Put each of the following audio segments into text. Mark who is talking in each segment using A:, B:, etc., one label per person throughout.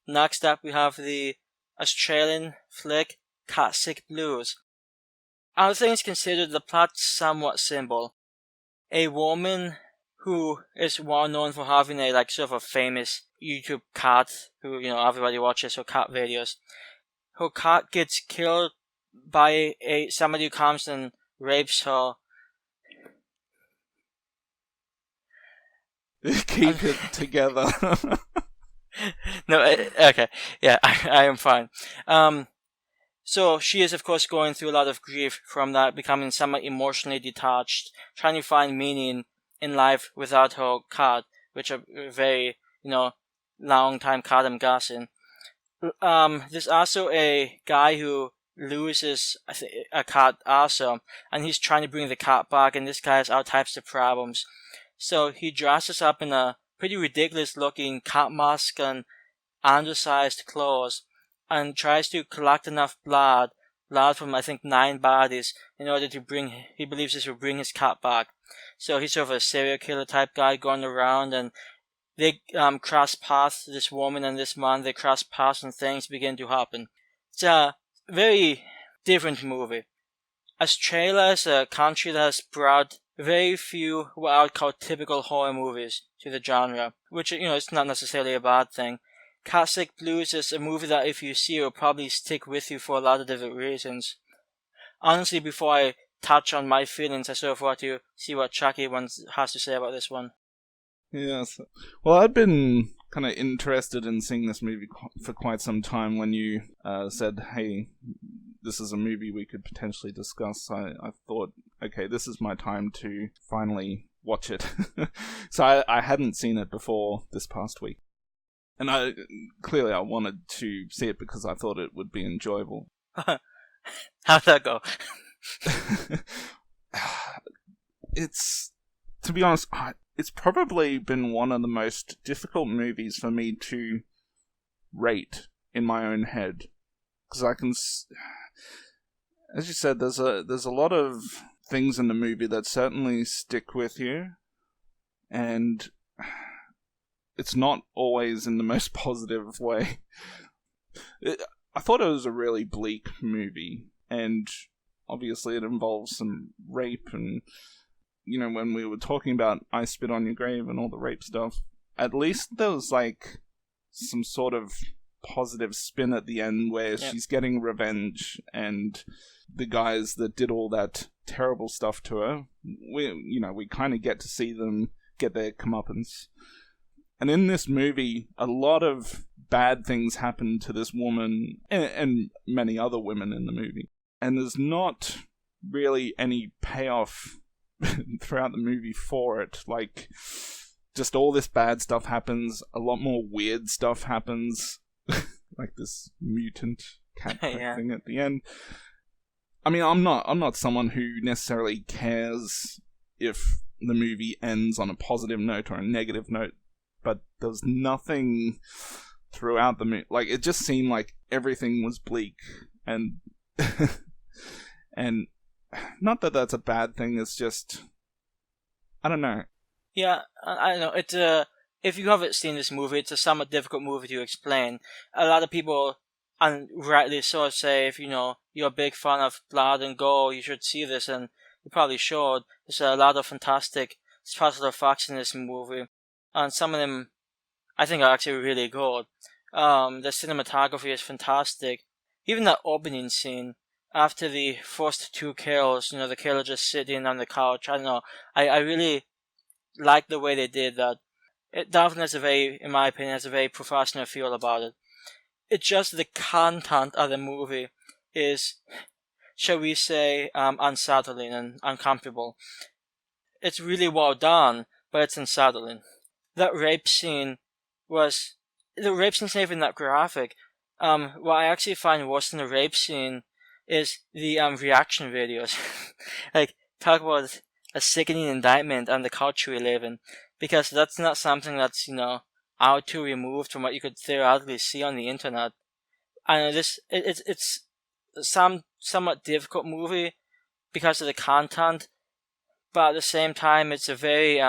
A: Next up, we have the Australian flick Cat-Sick Blues. All things considered, the plot's somewhat simple. A woman who is well known for having a sort of a famous YouTube cat who everybody watches her cat videos. Her cat gets killed by somebody who comes and rapes her.
B: Keep it together.
A: No, okay, yeah, I am fine. So she is, of course, going through a lot of grief from that, becoming somewhat emotionally detached, trying to find meaning in life without her cat, which a very, long time cat, I'm guessing. There's also a guy who loses a cat also, and he's trying to bring the cat back, and this guy has all types of problems. So he dresses up in a pretty ridiculous looking cat mask and undersized clothes, and tries to collect enough blood from I think 9 bodies in order to he believes this will bring his cat back. So he's sort of a serial killer type guy going around, and they cross paths, this woman and this man, they cross paths and things begin to happen. It's a very different movie. Australia is a country that has brought very few what I would call typical horror movies to the genre, which, it's not necessarily a bad thing. Cat-Sick Blues is a movie that if you see, it will probably stick with you for a lot of different reasons. Honestly, before I touch on my feelings, I sort of want to see what Chucky has to say about this one.
B: Yes. Well, I'd been kind of interested in seeing this movie for quite some time when you said, hey, this is a movie we could potentially discuss. I thought, okay, this is my time to finally watch it. So I hadn't seen it before this past week. And I wanted to see it because I thought it would be enjoyable.
A: How'd that go?
B: To be honest, it's probably been one of the most difficult movies for me to rate in my own head. Because I can, as you said, there's a lot of things in the movie that certainly stick with you. And it's not always in the most positive way. I thought it was a really bleak movie, and obviously it involves some rape, and, when we were talking about I Spit on Your Grave and all the rape stuff, at least there was, some sort of positive spin at the end where she's getting revenge, and the guys that did all that terrible stuff to her, we kind of get to see them get their comeuppance. And in this movie, a lot of bad things happen to this woman and many other women in the movie. And there's not really any payoff throughout the movie for it. Just all this bad stuff happens, a lot more weird stuff happens, like this mutant cat thing at the end. I mean, I'm not someone who necessarily cares if the movie ends on a positive note or a negative note. But there was nothing throughout the movie. It just seemed like everything was bleak, and and not that that's a bad thing. It's just, I don't know.
A: Yeah, I don't know. It's if you haven't seen this movie, it's a somewhat difficult movie to explain. A lot of people, and rightly so, say if you're a big fan of blood and gore, you should see this, and you probably should. There's a lot of fantastic special effects in this movie. And some of them, I think, are actually really good. The cinematography is fantastic. Even that opening scene, after the first 2 kills, the killer just sitting on the couch, I don't know. I really like the way they did that. It definitely has in my opinion, has a very professional feel about it. It's just the content of the movie is, shall we say, unsettling and uncomfortable. It's really well done, but it's unsettling. That rape scene isn't even that graphic. What I actually find worse than the rape scene is the reaction videos. Talk about a sickening indictment on the culture we live in, because that's not something that's out too removed from what you could theoretically see on the internet. I know it's somewhat difficult movie because of the content, but at the same time it's a very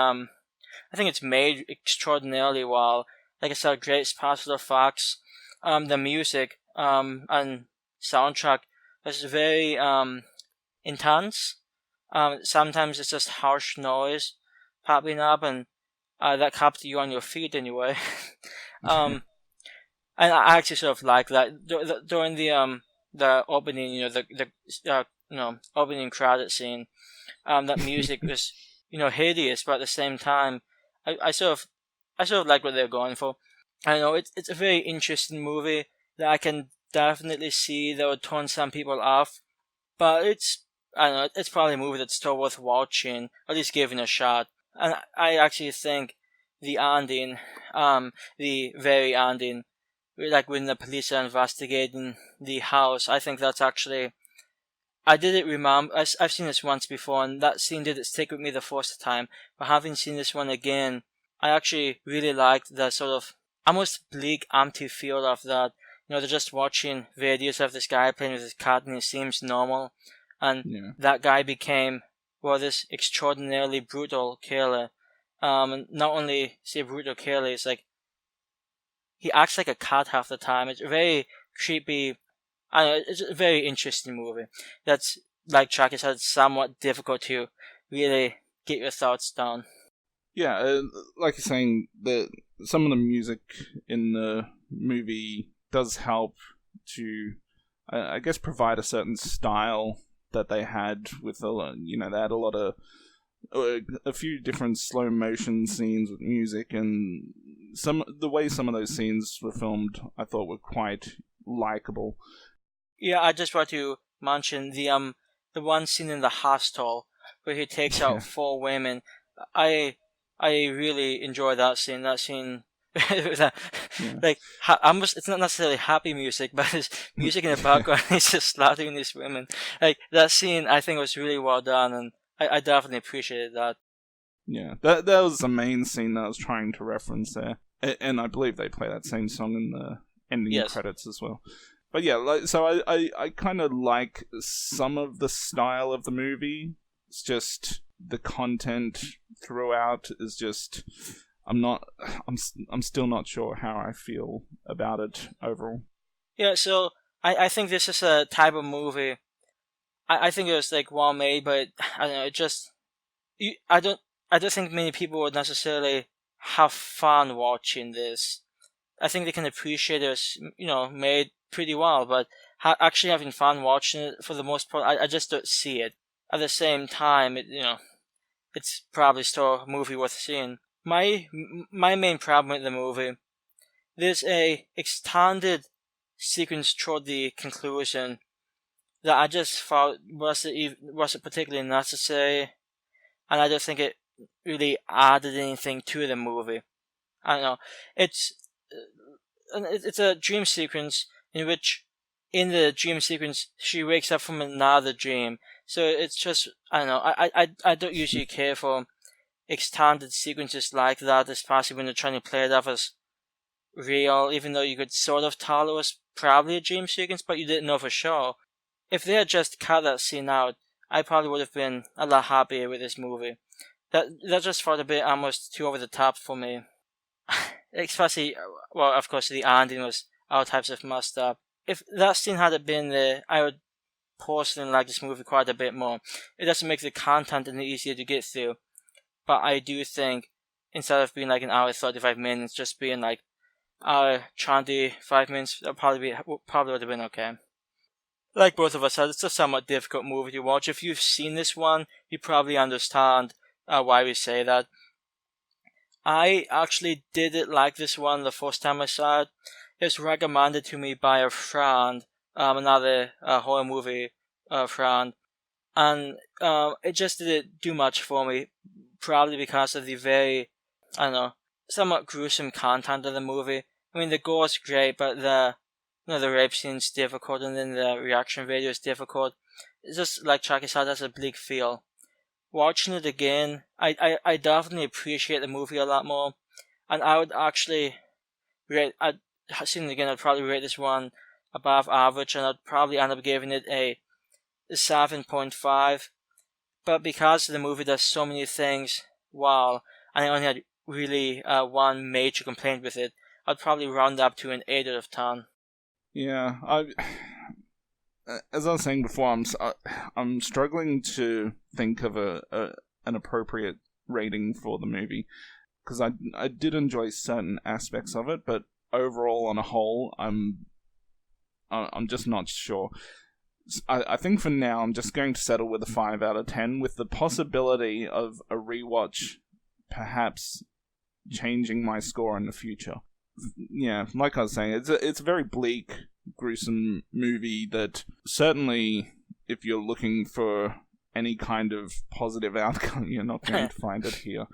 A: I think it's made extraordinarily well. Like I said, great special effects. the music and soundtrack is very intense. Sometimes it's just harsh noise popping up, and that kept you on your feet anyway. um, and I actually sort of like that during the opening, opening credit scene. That music was hideous, but at the same time, I sort of like what they're going for. I know it's a very interesting movie that I can definitely see that would turn some people off, but I don't know, it's probably a movie that's still worth watching, or at least giving a shot. And I actually think the ending, the very ending, like when the police are investigating the house, I think that's actually, I didn't remember, I've seen this once before, and that scene didn't stick with me the first time, but having seen this one again, I actually really liked the sort of almost bleak, empty feel of that. They're just watching videos of this guy playing with his cat, and it seems normal, and that guy became, well, this extraordinarily brutal killer. And not only is he a brutal killer, it's like he acts like a cat half the time. It's very creepy. I don't know, it's a very interesting movie. That's, like Chucky said, somewhat difficult to really get your thoughts down.
B: Yeah, like you're saying, some of the music in the movie does help to, I guess, provide a certain style that they had with they had a lot of a few different slow motion scenes with music, and the way some of those scenes were filmed, I thought were quite likable.
A: Yeah, I just want to mention the one scene in the hostel where he takes out 4 women. I really enjoy that scene. That scene, like almost, it's not necessarily happy music, but it's music in the background. He's just slaughtering these women. Like that scene, I think was really well done, and I definitely appreciated that.
B: Yeah, that was the main scene that I was trying to reference there, and I believe they play that same song in the ending credits as well. But yeah, so I kind of like some of the style of the movie. It's just the content throughout is just, I'm still not sure how I feel about it overall.
A: Yeah, so I think this is a type of movie. I think it was like well made, but I don't know. It just I don't think many people would necessarily have fun watching this. I think they can appreciate it as, made pretty well, but actually having fun watching it for the most part, I just don't see it. At the same time, it's probably still a movie worth seeing. My main problem with the movie, there's a extended sequence toward the conclusion that I just thought wasn't particularly necessary, and I don't think it really added anything to the movie. I don't know. It's a dream sequence in which, in the dream sequence, she wakes up from another dream. So it's just, I don't know. I don't usually care for extended sequences like that, especially when they're trying to play it off as real, even though you could sort of tell it was probably a dream sequence, but you didn't know for sure. If they had just cut that scene out, I probably would have been a lot happier with this movie. That just felt a bit almost too over the top for me. Especially, well, of course, the ending was all types of messed up. If that scene had been there, I would personally like this movie quite a bit more. It doesn't make the content any easier to get through, but I do think instead of being like an hour 35 minutes, just being like 25 minutes, that probably would have been okay. Like both of us said, it's a somewhat difficult movie to watch. If you've seen this one, you probably understand why we say that. I actually didn't like this one the first time I saw it. It was recommended to me by a friend, another horror movie friend, and it just didn't do much for me, probably because of the very, I don't know, somewhat gruesome content of the movie. I mean, the gore is great, but the rape scene's difficult, and then the reaction video is difficult. It's just, like Chucky said, has a bleak feel. Watching it again, I definitely appreciate the movie a lot more, and I would actually I'd seen it again, I'd probably rate this one above average, and I'd probably end up giving it a 7.5, but because the movie does so many things well, and I only had really one major complaint with it, I'd probably round up to an 8 out of 10.
B: Yeah, as I was saying before, I'm struggling to think of an appropriate rating for the movie, because I did enjoy certain aspects of it, but overall, on a whole, I'm just not sure. I think for now, I'm just going to settle with a 5 out of 10, with the possibility of a rewatch perhaps changing my score in the future. Yeah, like I was saying, it's a very bleak, gruesome movie that certainly, if you're looking for any kind of positive outcome, you're not going to find it here.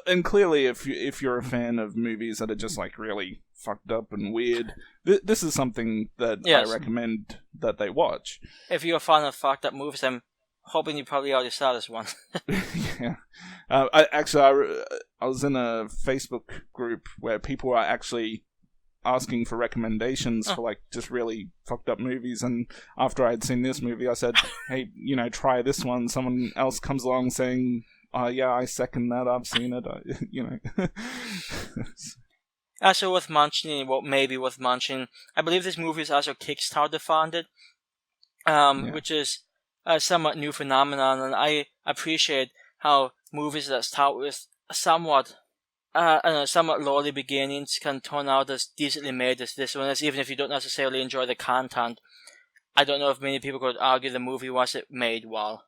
B: And clearly, if you're a fan of movies that are just like really fucked up and weird, this is something that I recommend that they watch.
A: If you're a fan of fucked up movies, I'm hoping you probably already saw this one.
B: Yeah. I was in a Facebook group where people are actually asking for recommendations for like just really fucked up movies, and after I'd seen this movie, I said, hey, try this one. Someone else comes along saying, yeah, I second that, I've seen it,
A: Also worth mentioning, I believe this movie is also Kickstarter funded, which is a somewhat new phenomenon, and I appreciate how movies that start with somewhat lowly beginnings can turn out as decently made as this one is, even if you don't necessarily enjoy the content. I don't know if many people could argue the movie wasn't made well.